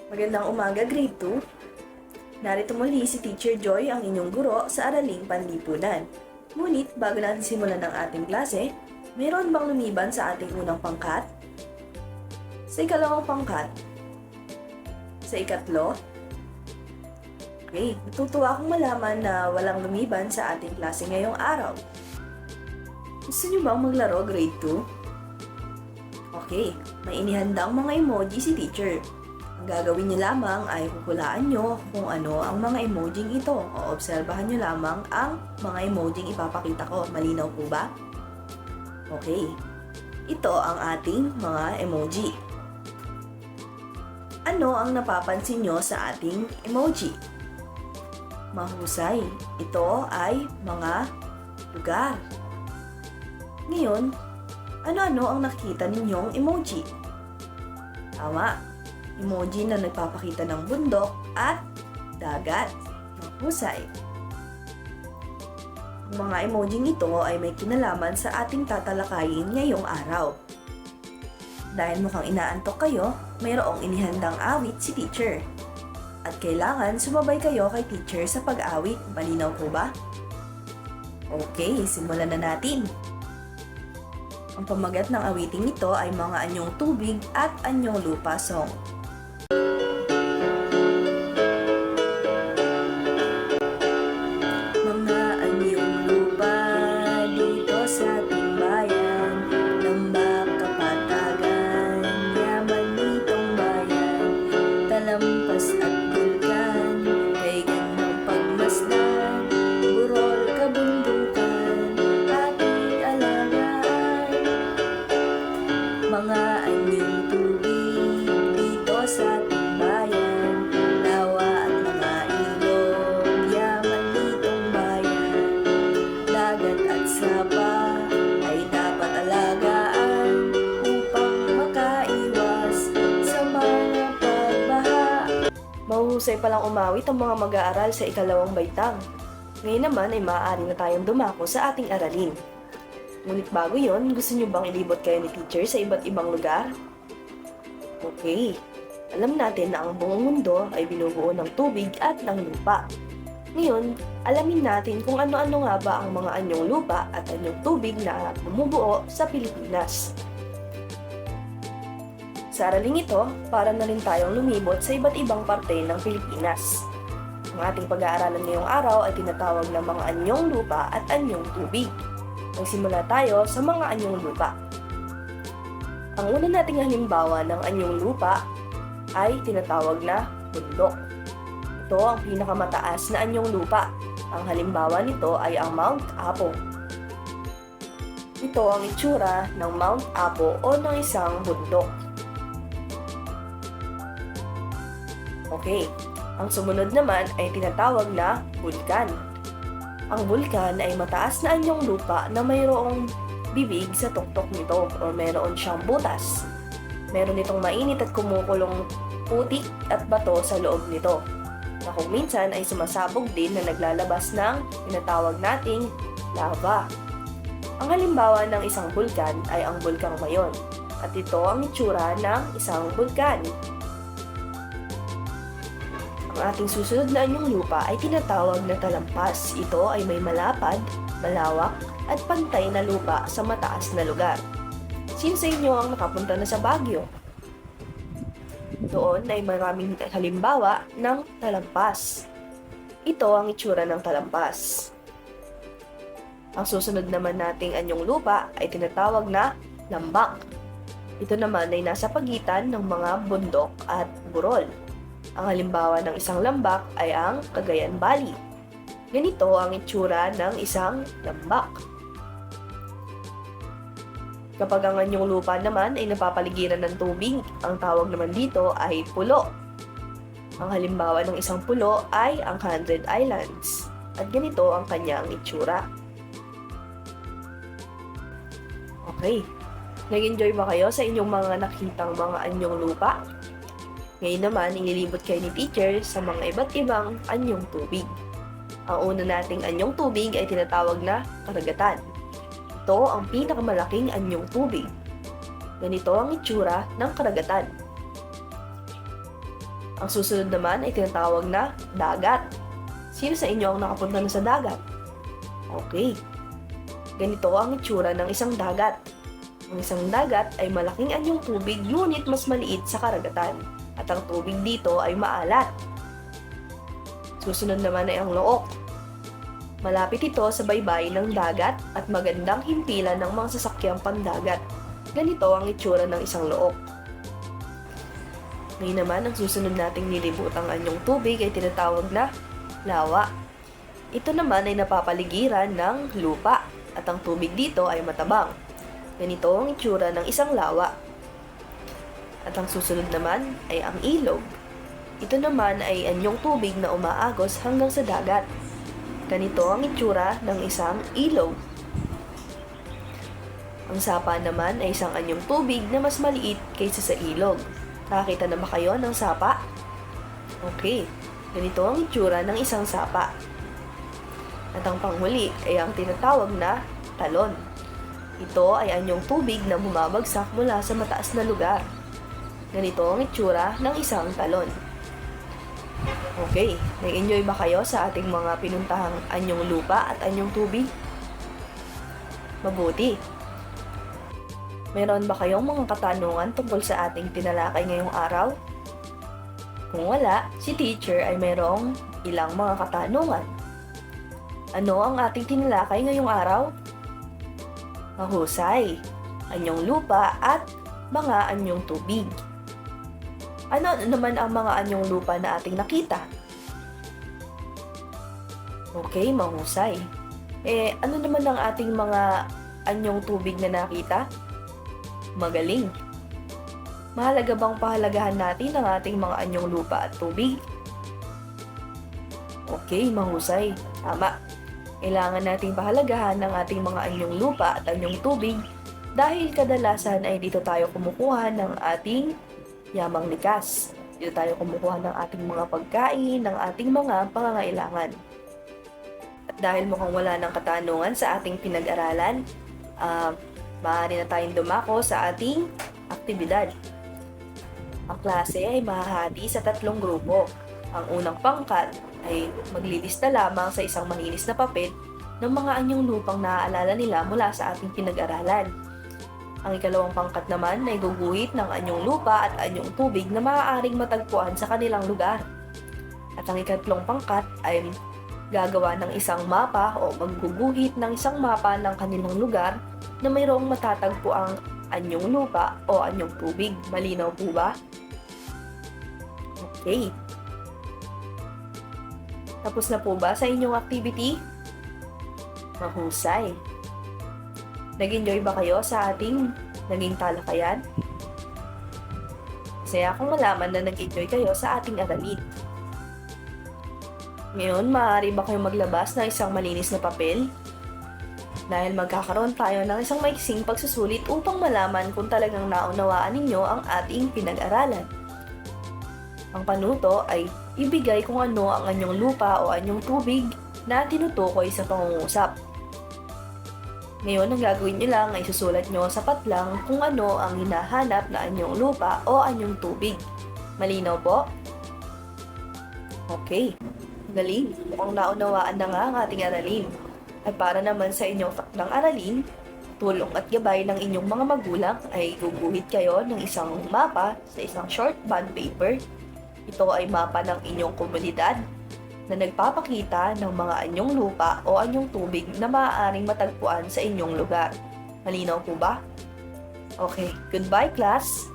Magandang umaga, Grade 2. Narito muli si Teacher Joy, ang inyong guro sa Araling Panlipunan. Ngunit bago natin simulan ang ating klase, mayroon bang lumiban sa ating unang pangkat? Sa ikalawang pangkat? Sa ikatlo? Okay, natutuwa akong malaman na walang lumiban sa ating klase ngayong araw. Gusto niyo bang maglaro, Grade 2? Okay, may inihandang mga emoji si Teacher. Ang gagawin niyo lamang ay huhulaan niyo kung ano ang mga emojing ito o obserbahan niyo lamang ang mga emojing ipapakita ko. Malinaw po ba? Okay. Ito ang ating mga emoji. Ano ang napapansin niyo sa ating emoji? Mahusay. Ito ay mga lugar. Ngayon, ano-ano ang nakikita ninyong emoji? Tama. Emoji na nagpapakita ng bundok at dagat. Mahusay. Ang mga emojing ito ay may kinalaman sa ating tatalakayin ngayong araw. Dahil mukhang inaantok kayo, mayroong inihandang awit si Teacher. At kailangan sumabay kayo kay Teacher sa pag-awit. Malinaw po ba? Okay, simulan na natin. Ang pamagat ng awiting ito ay Mga Anyong Tubig at Anyong Lupa Song. Mga anyong lupa dito sa ating bayan, lambak kapatagan, yaman nitong bayan, talampas at bulkan, kay gandang pagmasdan, burol kabundukan, ating alagaan. Mga anyong tubig dito sa ating bayan, lawa at mga ilog, yaman nitong bayan, dagat at sapa ay dapat alagaan upang makaiwas sa mga pagbaha. Mahuhusay palang umawit ang mga mag-aaral sa ikalawang baitang. Ngayon naman ay maaari na tayong dumako sa ating aralin. Ngunit bago yon, gusto nyo bang ilibot kayo ni Teacher sa iba't ibang lugar? Okay. Alam natin na ang buong mundo ay binubuo ng tubig at ng lupa. Ngayon, alamin natin kung ano-ano nga ba ang mga anyong lupa at anyong tubig na bumubuo sa Pilipinas. Sa araling ito, para na rin tayong lumibot sa iba't ibang parte ng Pilipinas. Ang ating pag-aaralan ngayong araw ay tinatawag na mga anyong lupa at anyong tubig. Magsimula tayo sa mga anyong lupa. Ang una nating halimbawa ng anyong lupa ay tinatawag na bundok. Ito ang pinakamataas na anyong lupa. Ang halimbawa nito ay ang Mount Apo. Ito ang itsura ng Mount Apo o ng isang bundok. Okay, ang sumunod naman ay tinatawag na bulkan. Ang bulkan ay mataas na anyong lupa na mayroong bibig sa tuktok nito o mayroon siyang butas. Meron itong mainit at kumukulong putik at bato sa loob nito, na kung minsan ay sumasabog din na naglalabas ng tinatawag nating lava. Ang halimbawa ng isang bulkan ay ang Bulkang Mayon, at ito ang itsura ng isang bulkan. Ang ating susunod na anyong lupa ay tinatawag na talampas. Ito ay may malapad, malawak, at pantay na lupa sa mataas na lugar. Sino sa inyo ang nakapunta na sa Baguio? Doon ay maraming halimbawa ng talampas. Ito ang itsura ng talampas. Ang susunod naman nating anyong lupa ay tinatawag na lambak. Ito naman ay nasa pagitan ng mga bundok at burol. Ang halimbawa ng isang lambak ay ang Cagayan Valley. Ganito ang itsura ng isang lambak. Kapag ang anyong lupa naman ay napapaligiran ng tubig, ang tawag naman dito ay pulo. Ang halimbawa ng isang pulo ay ang 100 Islands. At ganito ang kanyang itsura. Okay. Nag-enjoy ba kayo sa inyong mga nakitang mga anyong lupa? Ngayon naman, inilibot kayo ni Teacher sa mga iba't ibang anyong tubig. Ang una nating anyong tubig ay tinatawag na karagatan. Ito ang pinakamalaking anyong tubig. Ganito ang itsura ng karagatan. Ang susunod naman ay tinatawag na dagat. Sino sa inyo ang nakapunta na sa dagat? Okay. Ganito ang itsura ng isang dagat. Ang isang dagat ay malaking anyong tubig ngunit mas maliit sa karagatan. At ang tubig dito ay maalat. Susunod naman ay ang look. Malapit ito sa baybayin ng dagat at magandang himpilan ng mga sasakyang pandagat. Ganito ang itsura ng isang look. Ngayon naman, ang susunod nating nilibutang anyong tubig ay tinatawag na lawa. Ito naman ay napapaligiran ng lupa at ang tubig dito ay matabang. Ganito ang itsura ng isang lawa. At ang susunod naman ay ang ilog. Ito naman ay anyong tubig na umaagos hanggang sa dagat. Ganito ang itsura ng isang ilog. Ang sapa naman ay isang anyong tubig na mas maliit kaysa sa ilog. Nakakita na ba kayo ng sapa? Okay, ganito ang itsura ng isang sapa. At ang panghuli ay ang tinatawag na talon. Ito ay anyong tubig na bumabagsak mula sa mataas na lugar. Ganito ang itsura ng isang talon. Okay, nag-enjoy ba kayo sa ating mga pinuntahang anyong lupa at anyong tubig? Mabuti. Meron ba kayong mga katanungan tungkol sa ating tinalakay ngayong araw? Kung wala, si teacher ay mayroong ilang mga katanungan. Ano ang ating tinalakay ngayong araw? Mahusay, anyong lupa at mga anyong tubig. Ano naman ang mga anyong lupa na ating nakita? Okay, mahusay. Ano naman ang ating mga anyong tubig na nakita? Magaling. Mahalaga bang pahalagahan natin ang ating mga anyong lupa at tubig? Okay, mahusay. Tama. Kailangan nating pahalagahan ang ating mga anyong lupa at anyong tubig dahil kadalasan ay dito tayo kumukuha ng ating yamang likas. Dito tayo kumukuha ng ating mga pagkain, ng ating mga pangangailangan. At dahil mukhang wala ng katanungan sa ating pinag-aralan, maaari na tayong dumako sa ating aktibidad. Ang klase ay mahahati sa 3 grupo. Ang unang pangkat ay maglilista lamang sa isang malinis na papel ng mga anyong lupang naaalala nila mula sa ating pinag-aralan. Ang ikalawang pangkat naman ay guguhit ng anyong lupa at anyong tubig na maaaring matagpuan sa kanilang lugar. At ang ikatlong pangkat ay gagawa ng isang mapa o magguguhit ng isang mapa ng kanilang lugar na mayroong matatagpo ang anyong lupa o anyong tubig. Malinaw po ba? Okay. Tapos na po ba sa inyong activity? Mahusay. Nag-enjoy ba kayo sa ating naging talakayan? Masaya akong malaman na nag-enjoy kayo sa ating aralin. Ngayon, maaari ba kayong maglabas ng isang malinis na papel? Dahil magkakaroon tayo ng isang maiksing pagsusulit upang malaman kung talagang naunawaan ninyo ang ating pinag-aralan. Ang panuto ay ibigay kung ano ang anyong lupa o anyong tubig na tinutukoy sa pangungusap. Ngayon, ang gagawin nyo lang ay susulat nyo sa patlang kung ano ang hinahanap na anyong lupa o anyong tubig. Malinaw po? Okay. Galing. Mukhang naunawaan na nga ang ating aralin. At para naman sa inyong takdang aralin, tulong at gabay ng inyong mga magulang ay guguhit kayo ng isang mapa sa isang short bond paper. Ito ay mapa ng inyong komunidad na nagpapakita ng mga anyong lupa o anyong tubig na maaaring matagpuan sa inyong lugar. Malinaw po ba? Okay, goodbye class!